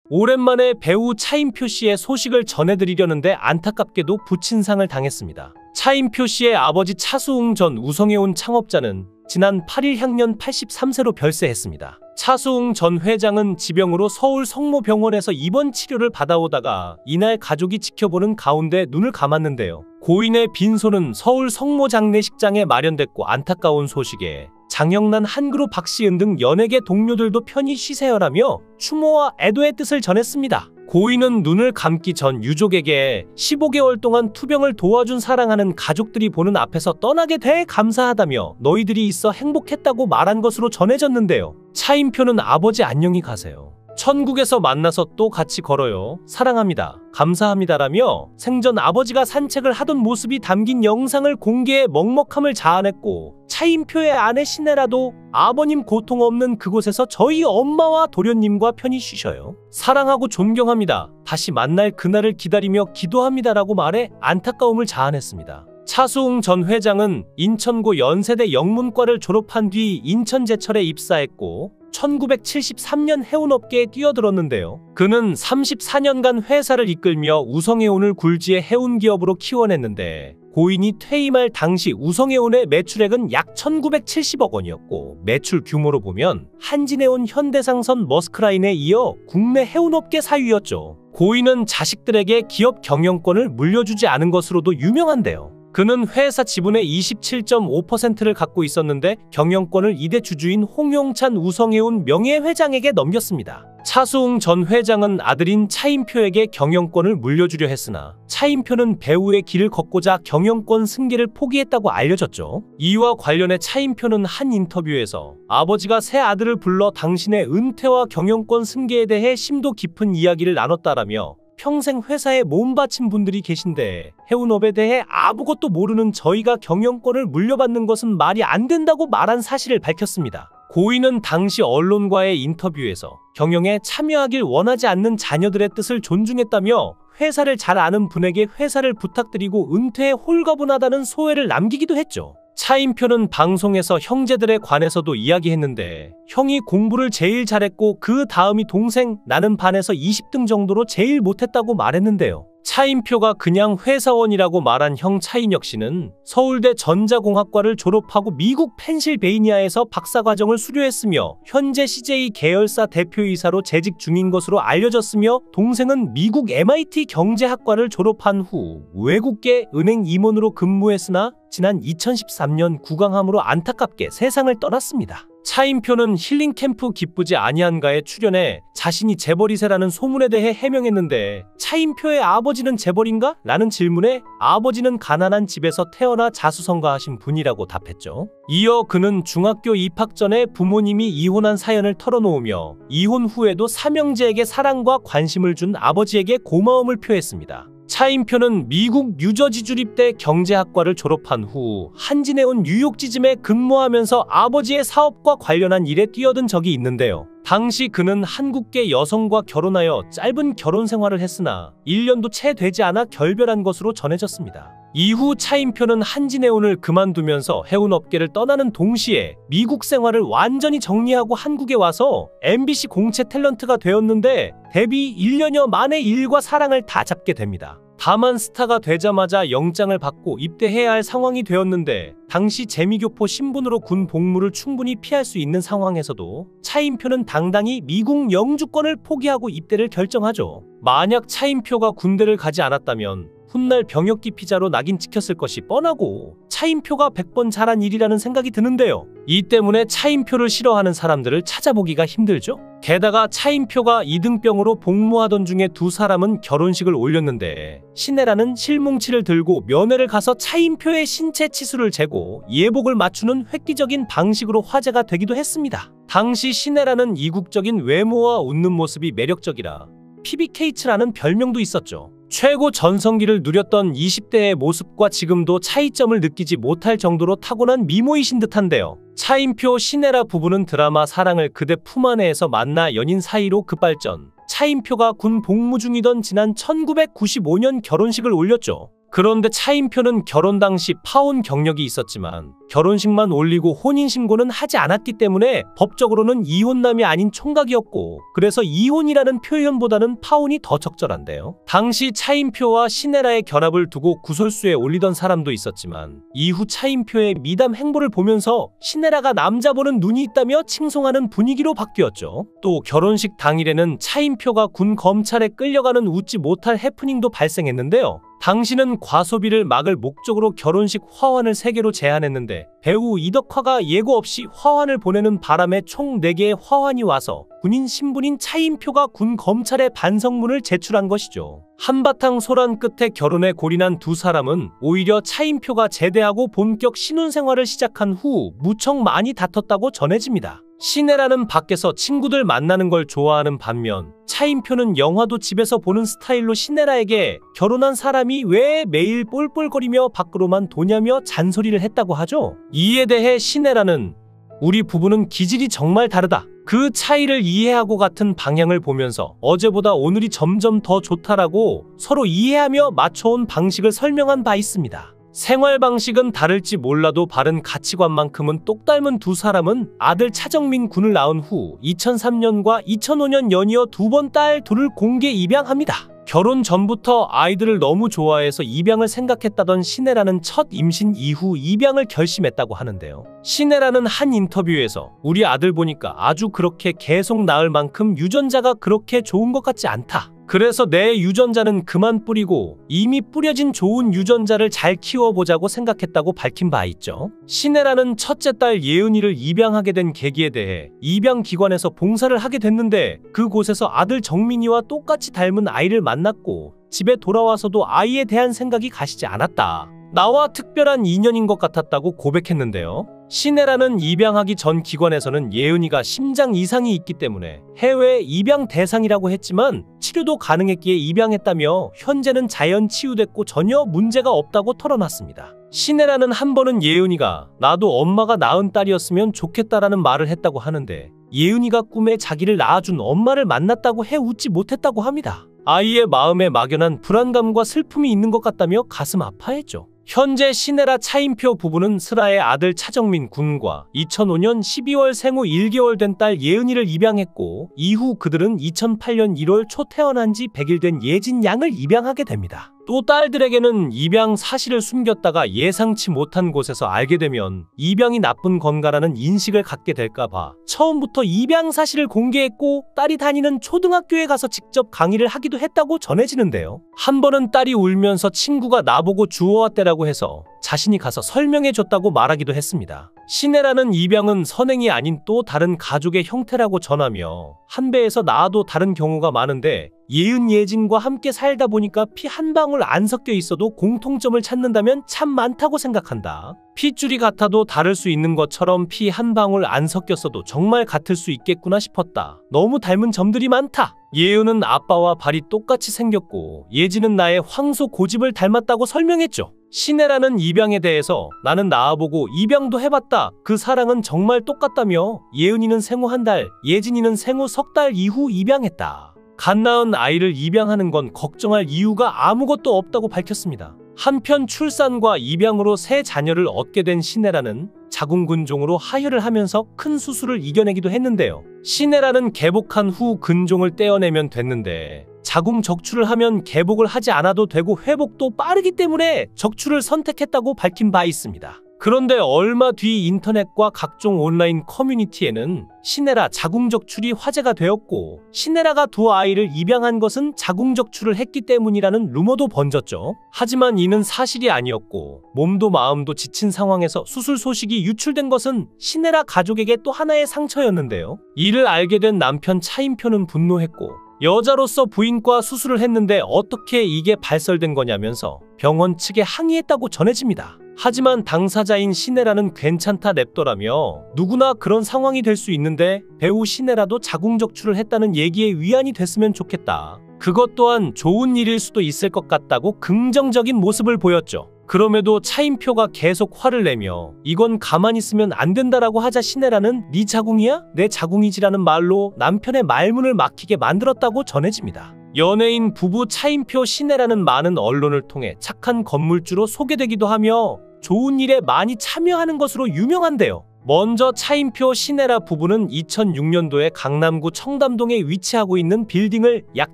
오랜만에 배우 차인표 씨의 소식을 전해드리려는데 안타깝게도 부친상을 당했습니다. 차인표 씨의 아버지 차수웅 전 우성해운 창업자는 지난 8일 향년 83세로 별세했습니다. 차수웅 전 회장은 지병으로 서울 성모병원에서 입원 치료를 받아오다가 이날 가족이 지켜보는 가운데 눈을 감았는데요. 고인의 빈소는 서울 성모 장례식장에 마련됐고 안타까운 소식에 장영란, 한그룹, 박시은 등 연예계 동료들도 편히 쉬세요라며 추모와 애도의 뜻을 전했습니다. 고인은 눈을 감기 전 유족에게 15개월 동안 투병을 도와준 사랑하는 가족들이 보는 앞에서 떠나게 돼 감사하다며 너희들이 있어 행복했다고 말한 것으로 전해졌는데요. 차인표는 아버지 안녕히 가세요. 천국에서 만나서 또 같이 걸어요. 사랑합니다. 감사합니다라며 생전 아버지가 산책을 하던 모습이 담긴 영상을 공개해 먹먹함을 자아냈고 차인표의 아내 신혜라도 아버님 고통 없는 그곳에서 저희 엄마와 도련님과 편히 쉬셔요. 사랑하고 존경합니다. 다시 만날 그날을 기다리며 기도합니다라고 말해 안타까움을 자아냈습니다. 차수웅 전 회장은 인천고 연세대 영문과를 졸업한 뒤 인천제철에 입사했고 1973년 해운업계에 뛰어들었는데요. 그는 34년간 회사를 이끌며 우성해운을 굴지의 해운기업으로 키워냈는데 고인이 퇴임할 당시 우성해운의 매출액은 약 1970억 원이었고 매출 규모로 보면 한진해운, 현대상선, 머스크라인에 이어 국내 해운업계 4위였죠. 고인은 자식들에게 기업 경영권을 물려주지 않은 것으로도 유명한데요. 그는 회사 지분의 27.5%를 갖고 있었는데 경영권을 이대 주주인 홍용찬 우성해운 명예회장에게 넘겼습니다. 차수웅 전 회장은 아들인 차인표에게 경영권을 물려주려 했으나 차인표는 배우의 길을 걷고자 경영권 승계를 포기했다고 알려졌죠. 이와 관련해 차인표는 한 인터뷰에서 아버지가 새 아들을 불러 당신의 은퇴와 경영권 승계에 대해 심도 깊은 이야기를 나눴다라며 평생 회사에 몸 바친 분들이 계신데 해운업에 대해 아무것도 모르는 저희가 경영권을 물려받는 것은 말이 안 된다고 말한 사실을 밝혔습니다. 고인은 당시 언론과의 인터뷰에서 경영에 참여하길 원하지 않는 자녀들의 뜻을 존중했다며 회사를 잘 아는 분에게 회사를 부탁드리고 은퇴에 홀가분하다는 소회를 남기기도 했죠. 차인표는 방송에서 형제들에 관해서도 이야기했는데 형이 공부를 제일 잘했고 그 다음이 동생, 나는 반에서 20등 정도로 제일 못했다고 말했는데요. 차인표가 그냥 회사원이라고 말한 형 차인혁 씨는 서울대 전자공학과를 졸업하고 미국 펜실베이니아에서 박사과정을 수료했으며 현재 CJ 계열사 대표이사로 재직 중인 것으로 알려졌으며 동생은 미국 MIT 경제학과를 졸업한 후 외국계 은행 임원으로 근무했으나 지난 2013년 구강암으로 안타깝게 세상을 떠났습니다. 차인표는 힐링캠프 기쁘지 아니한가에 출연해 자신이 재벌2세라는 소문에 대해 해명했는데 차인표의 아버지는 재벌인가? 라는 질문에 아버지는 가난한 집에서 태어나 자수성가하신 분이라고 답했죠. 이어 그는 중학교 입학 전에 부모님이 이혼한 사연을 털어놓으며 이혼 후에도 삼형제에게 사랑과 관심을 준 아버지에게 고마움을 표했습니다. 차인표는 미국 뉴저지 주립대 경제학과를 졸업한 후 한진해운 뉴욕지점에 근무하면서 아버지의 사업과 관련한 일에 뛰어든 적이 있는데요. 당시 그는 한국계 여성과 결혼하여 짧은 결혼 생활을 했으나 1년도 채 되지 않아 결별한 것으로 전해졌습니다. 이후 차인표는 한진해운을 그만두면서 해운업계를 떠나는 동시에 미국 생활을 완전히 정리하고 한국에 와서 MBC 공채 탤런트가 되었는데 데뷔 1년여 만에 일과 사랑을 다 잡게 됩니다. 다만 스타가 되자마자 영장을 받고 입대해야 할 상황이 되었는데 당시 재미교포 신분으로 군 복무를 충분히 피할 수 있는 상황에서도 차인표는 당당히 미국 영주권을 포기하고 입대를 결정하죠. 만약 차인표가 군대를 가지 않았다면 훗날 병역 기피자로 낙인 찍혔을 것이 뻔하고 차인표가 100번 잘한 일이라는 생각이 드는데요. 이 때문에 차인표를 싫어하는 사람들을 찾아보기가 힘들죠. 게다가 차인표가 이등병으로 복무하던 중에 두 사람은 결혼식을 올렸는데 신혜라는 실뭉치를 들고 면회를 가서 차인표의 신체 치수를 재고 예복을 맞추는 획기적인 방식으로 화제가 되기도 했습니다. 당시 신혜라는 이국적인 외모와 웃는 모습이 매력적이라 PBK츠라는 별명도 있었죠. 최고 전성기를 누렸던 20대의 모습과 지금도 차이점을 느끼지 못할 정도로 타고난 미모이신 듯한데요. 차인표, 신혜라 부부는 드라마 사랑을 그대 품 안에에서 만나 연인 사이로 급발전. 차인표가 군 복무 중이던 지난 1995년 결혼식을 올렸죠. 그런데 차인표는 결혼 당시 파혼 경력이 있었지만 결혼식만 올리고 혼인신고는 하지 않았기 때문에 법적으로는 이혼남이 아닌 총각이었고, 그래서 이혼이라는 표현보다는 파혼이 더 적절한데요. 당시 차인표와 신혜라의 결합을 두고 구설수에 올리던 사람도 있었지만, 이후 차인표의 미담 행보를 보면서 신혜라가 남자 보는 눈이 있다며 칭송하는 분위기로 바뀌었죠. 또 결혼식 당일에는 차인표가 군 검찰에 끌려가는 웃지 못할 해프닝도 발생했는데요. 당시는 과소비를 막을 목적으로 결혼식 화환을 3개로 제안했는데 배우 이덕화가 예고 없이 화환을 보내는 바람에 총 4개의 화환이 와서 군인 신분인 차인표가 군 검찰에 반성문을 제출한 것이죠. 한바탕 소란 끝에 결혼에 골인한 두 사람은 오히려 차인표가 제대하고 본격 신혼생활을 시작한 후 무척 많이 다퉜다고 전해집니다. 신혜라는 밖에서 친구들 만나는 걸 좋아하는 반면 차인표는 영화도 집에서 보는 스타일로 신혜라에게 결혼한 사람이 왜 매일 볼볼거리며 밖으로만 도냐며 잔소리를 했다고 하죠. 이에 대해 신혜라는 우리 부부는 기질이 정말 다르다. 그 차이를 이해하고 같은 방향을 보면서 어제보다 오늘이 점점 더 좋다라고 서로 이해하며 맞춰온 방식을 설명한 바 있습니다. 생활 방식은 다를지 몰라도 바른 가치관만큼은 똑 닮은 두 사람은 아들 차정민 군을 낳은 후 2003년과 2005년 연이어 2번 딸 둘을 공개 입양합니다. 결혼 전부터 아이들을 너무 좋아해서 입양을 생각했다던 신혜라는 첫 임신 이후 입양을 결심했다고 하는데요. 신혜라는 한 인터뷰에서 우리 아들 보니까 아주 그렇게 계속 낳을 만큼 유전자가 그렇게 좋은 것 같지 않다. 그래서 내 유전자는 그만 뿌리고 이미 뿌려진 좋은 유전자를 잘 키워보자고 생각했다고 밝힌 바 있죠. 신혜라는 첫째 딸 예은이를 입양하게 된 계기에 대해 입양기관에서 봉사를 하게 됐는데 그곳에서 아들 정민이와 똑같이 닮은 아이를 만났고 집에 돌아와서도 아이에 대한 생각이 가시지 않았다. 나와 특별한 인연인 것 같았다고 고백했는데요. 신혜라는 입양하기 전 기관에서는 예은이가 심장 이상이 있기 때문에 해외 입양 대상이라고 했지만 치료도 가능했기에 입양했다며 현재는 자연 치유됐고 전혀 문제가 없다고 털어놨습니다. 신혜라는 한 번은 예은이가 나도 엄마가 낳은 딸이었으면 좋겠다라는 말을 했다고 하는데 예은이가 꿈에 자기를 낳아준 엄마를 만났다고 해 웃지 못했다고 합니다. 아이의 마음에 막연한 불안감과 슬픔이 있는 것 같다며 가슴 아파했죠. 현재 신혜라 차인표 부부는 슬아의 아들 차정민 군과 2005년 12월 생후 1개월 된 딸 예은이를 입양했고 이후 그들은 2008년 1월 초 태어난 지 100일 된 예진 양을 입양하게 됩니다. 또 딸들에게는 입양 사실을 숨겼다가 예상치 못한 곳에서 알게 되면 입양이 나쁜 건가라는 인식을 갖게 될까봐 처음부터 입양 사실을 공개했고 딸이 다니는 초등학교에 가서 직접 강의를 하기도 했다고 전해지는데요. 한 번은 딸이 울면서 친구가 나보고 주워왔대라고 해서 자신이 가서 설명해줬다고 말하기도 했습니다. 신혜라는 입양은 선행이 아닌 또 다른 가족의 형태라고 전하며 한 배에서 낳아도 다른 경우가 많은데 예은 예진과 함께 살다 보니까 피 한 방울 안 섞여 있어도 공통점을 찾는다면 참 많다고 생각한다. 핏줄이 같아도 다를 수 있는 것처럼 피 한 방울 안 섞였어도 정말 같을 수 있겠구나 싶었다. 너무 닮은 점들이 많다. 예은은 아빠와 발이 똑같이 생겼고 예진은 나의 황소 고집을 닮았다고 설명했죠. 신혜라는 입양에 대해서 나는 낳아보고 입양도 해봤다. 그 사랑은 정말 똑같다며 예은이는 생후 1달, 예진이는 생후 석 달 이후 입양했다. 갓 낳은 아이를 입양하는 건 걱정할 이유가 아무것도 없다고 밝혔습니다. 한편 출산과 입양으로 새 자녀를 얻게 된 신혜라는 자궁근종으로 하혈을 하면서 큰 수술을 이겨내기도 했는데요. 신혜라는 개복한 후 근종을 떼어내면 됐는데 자궁 적출을 하면 개복을 하지 않아도 되고 회복도 빠르기 때문에 적출을 선택했다고 밝힌 바 있습니다. 그런데 얼마 뒤 인터넷과 각종 온라인 커뮤니티에는 신혜라 자궁적출이 화제가 되었고 신혜라가 두 아이를 입양한 것은 자궁적출을 했기 때문이라는 루머도 번졌죠. 하지만 이는 사실이 아니었고 몸도 마음도 지친 상황에서 수술 소식이 유출된 것은 신혜라 가족에게 또 하나의 상처였는데요. 이를 알게 된 남편 차인표는 분노했고 여자로서 부인과 수술을 했는데 어떻게 이게 발설된 거냐면서 병원 측에 항의했다고 전해집니다. 하지만 당사자인 신혜라는 괜찮다 냅더라며 누구나 그런 상황이 될 수 있는데 배우 신혜라도 자궁적출을 했다는 얘기에 위안이 됐으면 좋겠다. 그것 또한 좋은 일일 수도 있을 것 같다고 긍정적인 모습을 보였죠. 그럼에도 차인표가 계속 화를 내며 이건 가만히 있으면 안 된다라고 하자 신혜라는 네 자궁이야? 내 자궁이지라는 말로 남편의 말문을 막히게 만들었다고 전해집니다. 연예인 부부 차인표 신혜라는 많은 언론을 통해 착한 건물주로 소개되기도 하며 좋은 일에 많이 참여하는 것으로 유명한데요. 먼저 차인표 신혜라 부부는 2006년도에 강남구 청담동에 위치하고 있는 빌딩을 약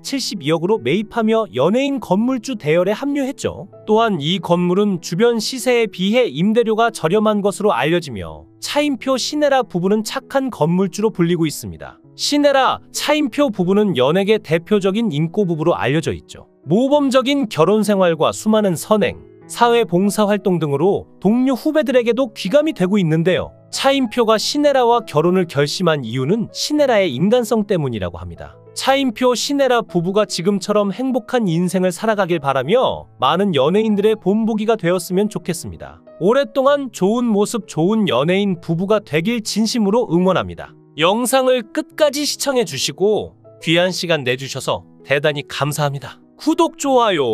72억으로 매입하며 연예인 건물주 대열에 합류했죠. 또한 이 건물은 주변 시세에 비해 임대료가 저렴한 것으로 알려지며 차인표 신혜라 부부는 착한 건물주로 불리고 있습니다. 신혜라, 차인표 부부는 연예계 대표적인 인꼬 부부로 알려져 있죠. 모범적인 결혼 생활과 수많은 선행, 사회 봉사 활동 등으로 동료 후배들에게도 귀감이 되고 있는데요. 차인표가 신혜라와 결혼을 결심한 이유는 신혜라의 인간성 때문이라고 합니다. 차인표, 신혜라 부부가 지금처럼 행복한 인생을 살아가길 바라며 많은 연예인들의 본보기가 되었으면 좋겠습니다. 오랫동안 좋은 모습, 좋은 연예인 부부가 되길 진심으로 응원합니다. 영상을 끝까지 시청해 주시고 귀한 시간 내주셔서 대단히 감사합니다. 구독, 좋아요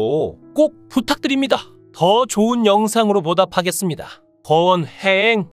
꼭 부탁드립니다. 더 좋은 영상으로 보답하겠습니다. 거원행